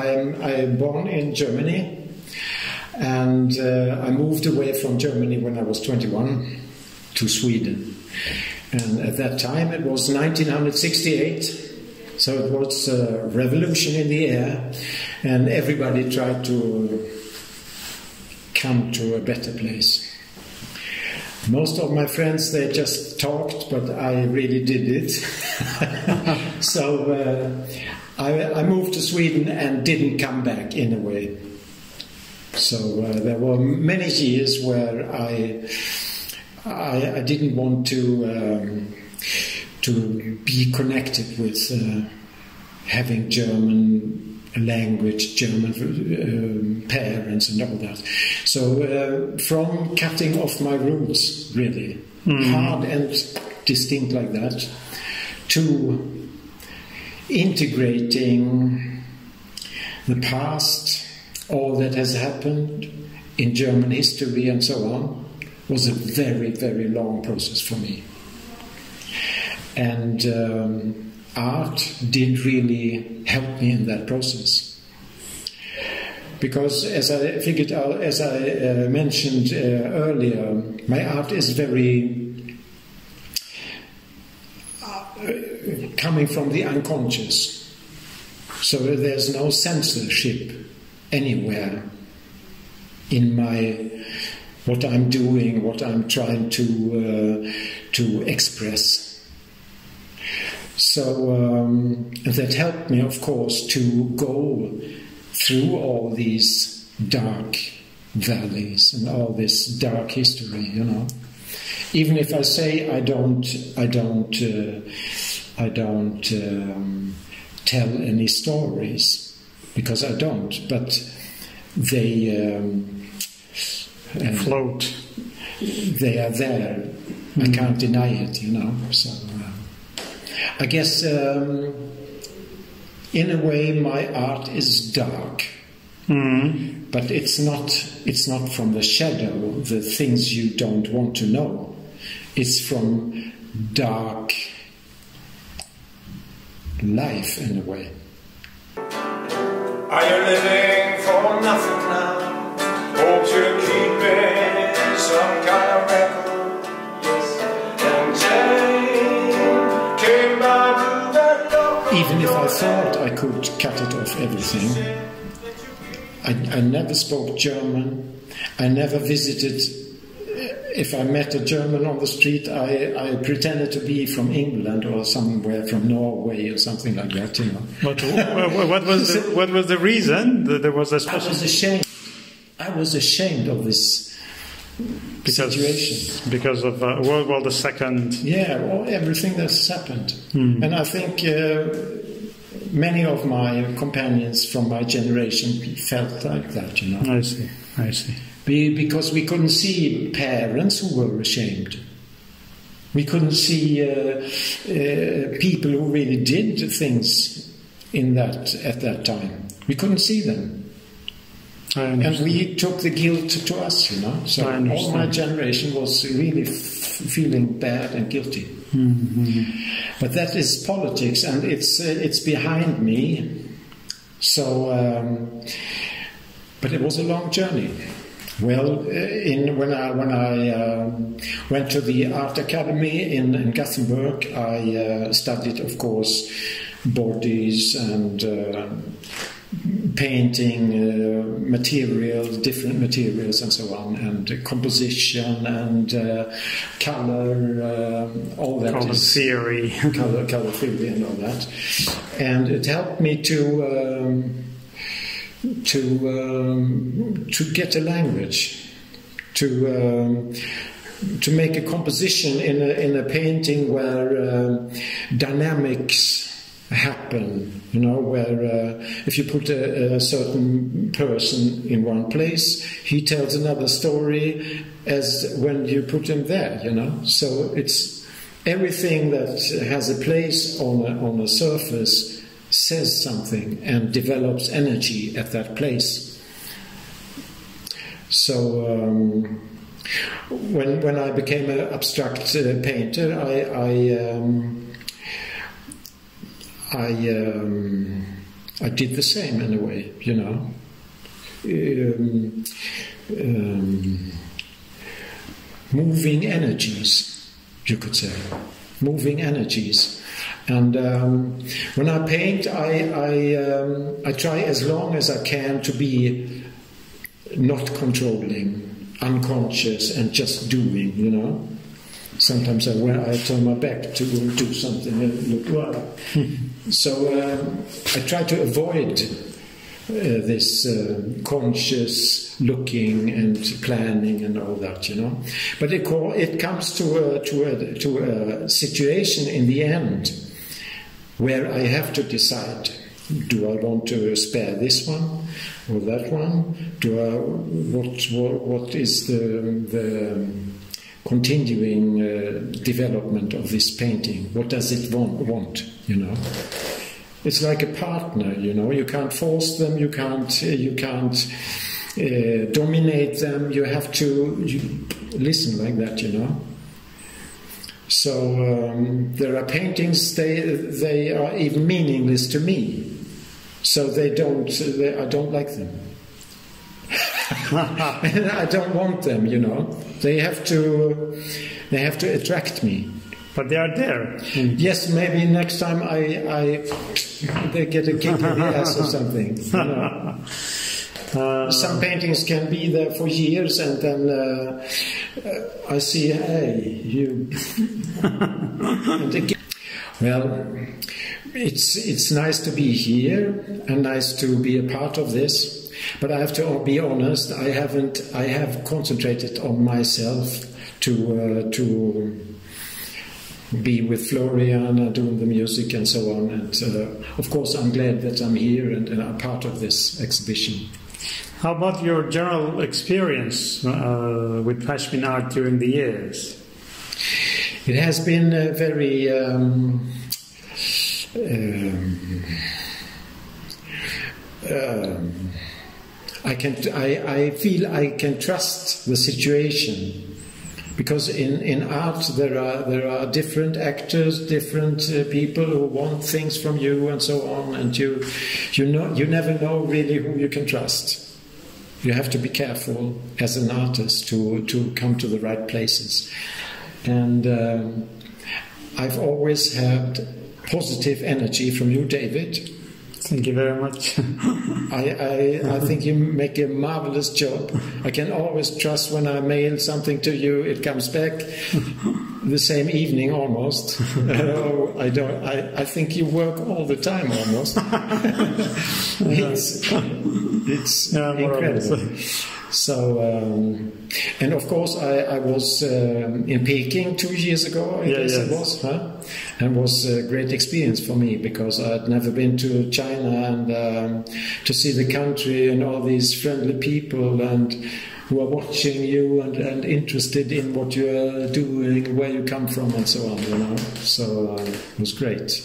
I'm born in Germany, and I moved away from Germany when I was 21 to Sweden. And at that time it was 1968, so it was a revolution in the air, and everybody tried to come to a better place. Most of my friends, they just talked, but I really did it. So I moved to Sweden and didn't come back in a way. So there were many years where I didn't want to be connected with having German language, German parents and all that. So from cutting off my roots, really, hard and distinct like that, to integrating the past, all that has happened in German history and so on, was a very, very long process for me. And art did really help me in that process. Because as I figured out, as I mentioned earlier, my art is very coming from the unconscious. So there's no censorship anywhere in my what I'm doing, what I'm trying to express. So that helped me, of course, to go through all these dark valleys and all this dark history, you know. Even if I say I don't tell any stories, because I don't, but they float. They are there. I can't deny it, you know. So I guess in a way my art is dark, but it's not from the shadow, the things you don't want to know. It's from dark life in a way. Are you living for nothing now? Hope you're keeping some kind of record. Yes. And Jane came by through that door. Even if I thought I could cut it off everything, I never spoke German. I never visited. If I met a German on the street, I pretended to be from England or somewhere from Norway or something like that, you know. But what was the reason? There was a special... I was ashamed of this situation. Because of World War II. Yeah, everything that's happened. And I think many of my companions from my generation felt like that, you know. I see. Because we couldn't see parents who were ashamed. We couldn't see people who really did things at that time. We couldn't see them. And we took the guilt to us, you know. So all my generation was really feeling bad and guilty. But that is politics, and it's behind me. So, but it was a long journey. Well, when I went to the art academy in Gothenburg, I studied, of course, bodies and painting materials, different materials, and so on, and composition and color, all that. Color theory, color theory, and all that, and it helped me to get a language, to make a composition in a painting where dynamics happen, you know, where if you put a certain person in one place, he tells another story as when you put him there, you know. So it's everything that has a place on a surface says something and develops energy at that place. So when I became an abstract painter, I I did the same in a way, you know. Moving energies, you could say. Moving energies. And when I paint, I try as long as I can to be not controlling, unconscious, and just doing, you know. Sometimes I turn my back to do something and look well. So I try to avoid this conscious looking and planning and all that, you know. But it comes to a situation in the end where I have to decide: do I want to spare this one or that one? What is the continuing development of this painting? What does it want, you know? It's like a partner, you know. You can't force them. You can't dominate them. You have to listen like that, you know. So there are paintings. They are even meaningless to me. So I don't like them. And I don't want them, you know. They have to attract me. But they are there. Yes, maybe next time they get a kick in the ass or something. You know? Some paintings can be there for years, and then I see, hey, you. And again, well, it's nice to be here and nice to be a part of this. But I have to be honest. I have concentrated on myself to be with Florian, doing the music and so on. And of course, I'm glad that I'm here and I'm part of this exhibition. How about your general experience with Pashmin art during the years? It has been very I feel I can trust the situation. Because in art there are different actors, different people who want things from you and so on, and you never know really who you can trust. You have to be careful as an artist to come to the right places. And I've always had positive energy from you, David. Thank you very much. I think you make a marvelous job. I can always trust when I mail something to you, it comes back the same evening almost. I think you work all the time almost. It's incredible. So, and of course, I was in Peking 2 years ago, I guess it was, and it was a great experience for me because I'd never been to China, and to see the country and all these friendly people and who are watching you and interested in what you are doing, where you come from, and so on. You know, so it was great.